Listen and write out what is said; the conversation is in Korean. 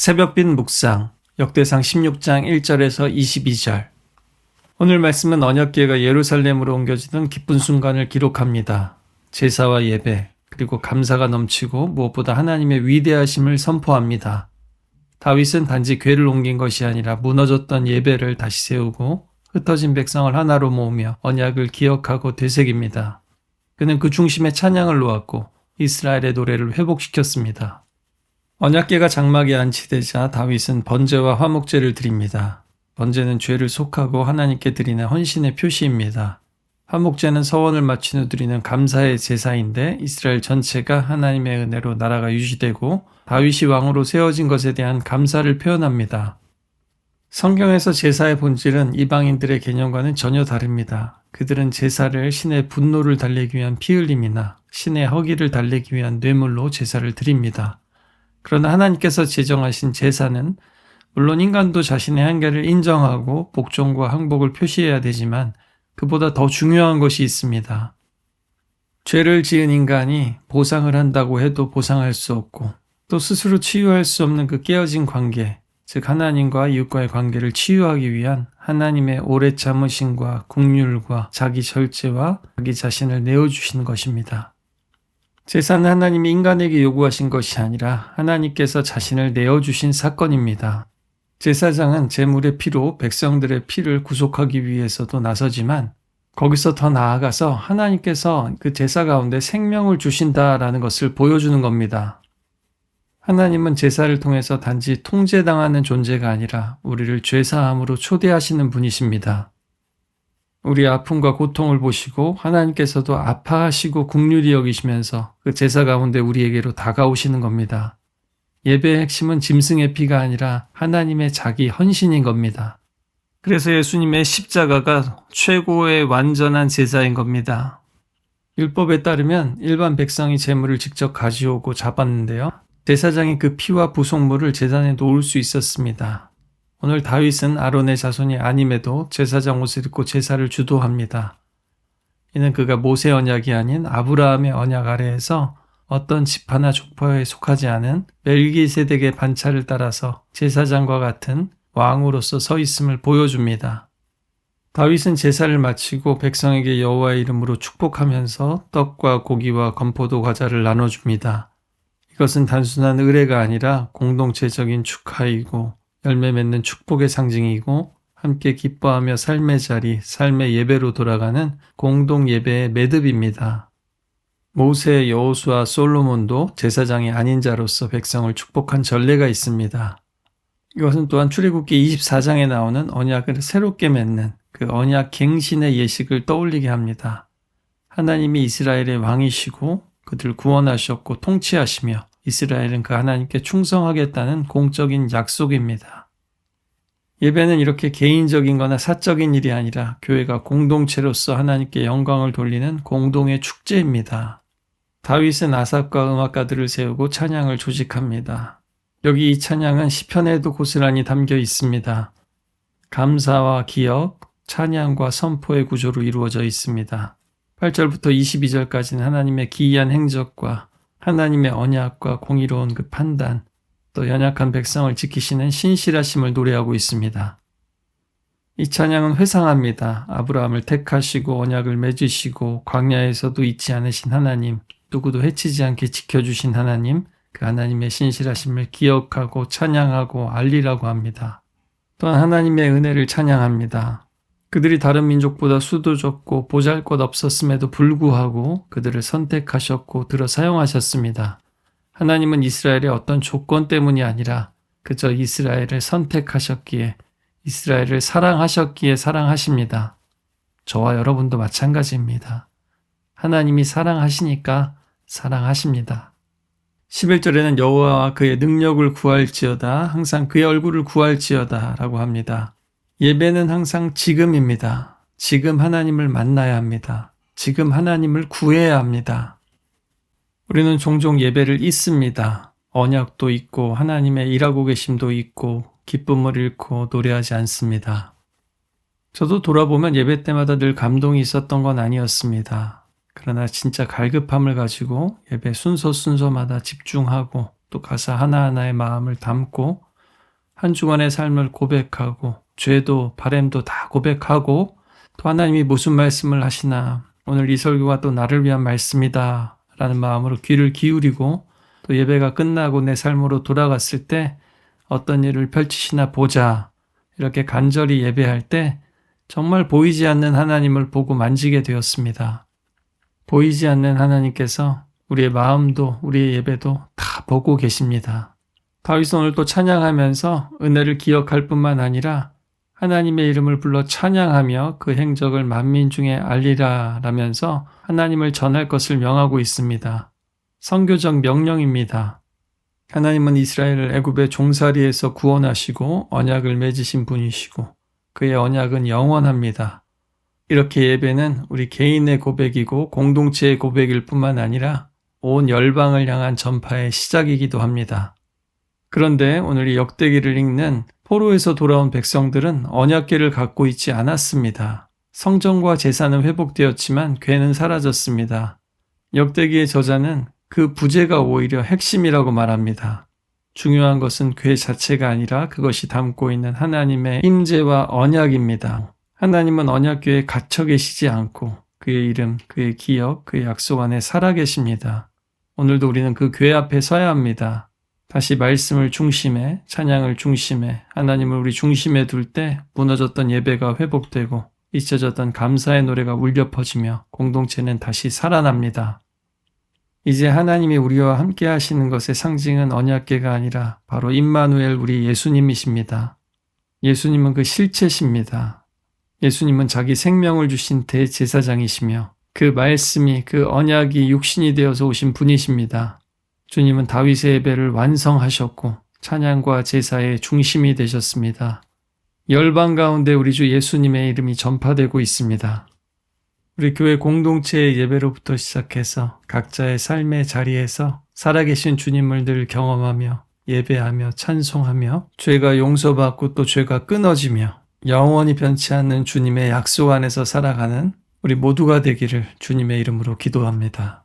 새벽빛 묵상, 역대상 16장 1절에서 22절. 오늘 말씀은 언약궤가 예루살렘으로 옮겨지던 기쁜 순간을 기록합니다. 제사와 예배, 그리고 감사가 넘치고 무엇보다 하나님의 위대하심을 선포합니다. 다윗은 단지 궤를 옮긴 것이 아니라 무너졌던 예배를 다시 세우고 흩어진 백성을 하나로 모으며 언약을 기억하고 되새깁니다. 그는 그 중심에 찬양을 놓았고 이스라엘의 노래를 회복시켰습니다. 언약궤가 장막에 안치되자 다윗은 번제와 화목제를 드립니다. 번제는 죄를 속하고 하나님께 드리는 헌신의 표시입니다. 화목제는 서원을 마친 후 드리는 감사의 제사인데 이스라엘 전체가 하나님의 은혜로 나라가 유지되고 다윗이 왕으로 세워진 것에 대한 감사를 표현합니다. 성경에서 제사의 본질은 이방인들의 개념과는 전혀 다릅니다. 그들은 제사를 신의 분노를 달래기 위한 피 흘림이나 신의 허기를 달래기 위한 뇌물로 제사를 드립니다. 그러나 하나님께서 제정하신 제사는 물론 인간도 자신의 한계를 인정하고 복종과 항복을 표시해야 되지만 그보다 더 중요한 것이 있습니다. 죄를 지은 인간이 보상을 한다고 해도 보상할 수 없고 또 스스로 치유할 수 없는 그 깨어진 관계, 즉 하나님과 이웃과의 관계를 치유하기 위한 하나님의 오래 참으심과 긍휼과 자기 절제와 자기 자신을 내어주시는 것입니다. 제사는 하나님이 인간에게 요구하신 것이 아니라 하나님께서 자신을 내어주신 사건입니다. 제사장은 제물의 피로 백성들의 피를 구속하기 위해서도 나서지만 거기서 더 나아가서 하나님께서 그 제사 가운데 생명을 주신다라는 것을 보여주는 겁니다. 하나님은 제사를 통해서 단지 통제당하는 존재가 아니라 우리를 죄사함으로 초대하시는 분이십니다. 우리 아픔과 고통을 보시고 하나님께서도 아파하시고 긍휼히 여기시면서 그 제사 가운데 우리에게로 다가오시는 겁니다. 예배의 핵심은 짐승의 피가 아니라 하나님의 자기 헌신인 겁니다. 그래서 예수님의 십자가가 최고의 완전한 제사인 겁니다. 율법에 따르면 일반 백성이 제물을 직접 가져오고 잡았는데요. 제사장이 그 피와 부속물을 제단에 놓을 수 있었습니다. 오늘 다윗은 아론의 자손이 아님에도 제사장 옷을 입고 제사를 주도합니다. 이는 그가 모세 언약이 아닌 아브라함의 언약 아래에서 어떤 지파나 족파에 속하지 않은 멜기세덱의 반차를 따라서 제사장과 같은 왕으로서 서 있음을 보여줍니다. 다윗은 제사를 마치고 백성에게 여호와의 이름으로 축복하면서 떡과 고기와 건포도 과자를 나눠줍니다. 이것은 단순한 의례가 아니라 공동체적인 축하이고 열매 맺는 축복의 상징이고 함께 기뻐하며 삶의 자리, 삶의 예배로 돌아가는 공동 예배의 매듭입니다. 모세, 여호수아, 솔로몬도 제사장이 아닌 자로서 백성을 축복한 전례가 있습니다. 이것은 또한 출애굽기 24장에 나오는 언약을 새롭게 맺는 그 언약 갱신의 예식을 떠올리게 합니다. 하나님이 이스라엘의 왕이시고 그들을 구원하셨고 통치하시며 이스라엘은 그 하나님께 충성하겠다는 공적인 약속입니다. 예배는 이렇게 개인적인 거나 사적인 일이 아니라 교회가 공동체로서 하나님께 영광을 돌리는 공동의 축제입니다. 다윗은 아삽과 음악가들을 세우고 찬양을 조직합니다. 여기 이 찬양은 시편에도 고스란히 담겨 있습니다. 감사와 기억, 찬양과 선포의 구조로 이루어져 있습니다. 8절부터 22절까지는 하나님의 기이한 행적과 하나님의 언약과 공의로운 그 판단, 또 연약한 백성을 지키시는 신실하심을 노래하고 있습니다. 이 찬양은 회상합니다. 아브라함을 택하시고 언약을 맺으시고 광야에서도 잊지 않으신 하나님, 누구도 해치지 않게 지켜주신 하나님, 그 하나님의 신실하심을 기억하고 찬양하고 알리라고 합니다. 또한 하나님의 은혜를 찬양합니다. 그들이 다른 민족보다 수도 적고 보잘것없었음에도 불구하고 그들을 선택하셨고 들어 사용하셨습니다. 하나님은 이스라엘의 어떤 조건 때문이 아니라 그저 이스라엘을 선택하셨기에 이스라엘을 사랑하셨기에 사랑하십니다. 저와 여러분도 마찬가지입니다. 하나님이 사랑하시니까 사랑하십니다. 11절에는 여호와와 그의 능력을 구할지어다 항상 그의 얼굴을 구할지어다 라고 합니다. 예배는 항상 지금입니다. 지금 하나님을 만나야 합니다. 지금 하나님을 구해야 합니다. 우리는 종종 예배를 잊습니다. 언약도 잊고 하나님의 일하고 계심도 잊고 기쁨을 잃고 노래하지 않습니다. 저도 돌아보면 예배 때마다 늘 감동이 있었던 건 아니었습니다. 그러나 진짜 갈급함을 가지고 예배 순서마다 집중하고 또 가사 하나하나의 마음을 담고 한 주간의 삶을 고백하고 죄도 바램도 다 고백하고 또 하나님이 무슨 말씀을 하시나 오늘 이 설교가 또 나를 위한 말씀이다 라는 마음으로 귀를 기울이고 또 예배가 끝나고 내 삶으로 돌아갔을 때 어떤 일을 펼치시나 보자 이렇게 간절히 예배할 때 정말 보이지 않는 하나님을 보고 만지게 되었습니다. 보이지 않는 하나님께서 우리의 마음도 우리의 예배도 다 보고 계십니다. 다윗은 오늘 또 찬양하면서 은혜를 기억할 뿐만 아니라 하나님의 이름을 불러 찬양하며 그 행적을 만민 중에 알리라 라면서 하나님을 전할 것을 명하고 있습니다. 선교적 명령입니다. 하나님은 이스라엘을 애굽의 종살이에서 구원하시고 언약을 맺으신 분이시고 그의 언약은 영원합니다. 이렇게 예배는 우리 개인의 고백이고 공동체의 고백일 뿐만 아니라 온 열방을 향한 전파의 시작이기도 합니다. 그런데 오늘 이 역대기를 읽는 포로에서 돌아온 백성들은 언약궤를 갖고 있지 않았습니다. 성전과 제사는 회복되었지만 궤는 사라졌습니다. 역대기의 저자는 그 부재가 오히려 핵심이라고 말합니다. 중요한 것은 궤 자체가 아니라 그것이 담고 있는 하나님의 임재와 언약입니다. 하나님은 언약궤에 갇혀 계시지 않고 그의 이름, 그의 기억, 그의 약속 안에 살아계십니다. 오늘도 우리는 그 궤 앞에 서야 합니다. 다시 말씀을 중심에, 찬양을 중심에, 하나님을 우리 중심에 둘 때 무너졌던 예배가 회복되고 잊혀졌던 감사의 노래가 울려 퍼지며 공동체는 다시 살아납니다. 이제 하나님이 우리와 함께 하시는 것의 상징은 언약궤가 아니라 바로 임마누엘 우리 예수님이십니다. 예수님은 그 실체십니다. 예수님은 자기 생명을 주신 대제사장이시며 그 말씀이 그 언약이 육신이 되어서 오신 분이십니다. 주님은 다윗의 예배를 완성하셨고 찬양과 제사의 중심이 되셨습니다. 열방 가운데 우리 주 예수님의 이름이 전파되고 있습니다. 우리 교회 공동체의 예배로부터 시작해서 각자의 삶의 자리에서 살아계신 주님을 늘 경험하며 예배하며 찬송하며 죄가 용서받고 또 죄가 끊어지며 영원히 변치 않는 주님의 약속 안에서 살아가는 우리 모두가 되기를 주님의 이름으로 기도합니다.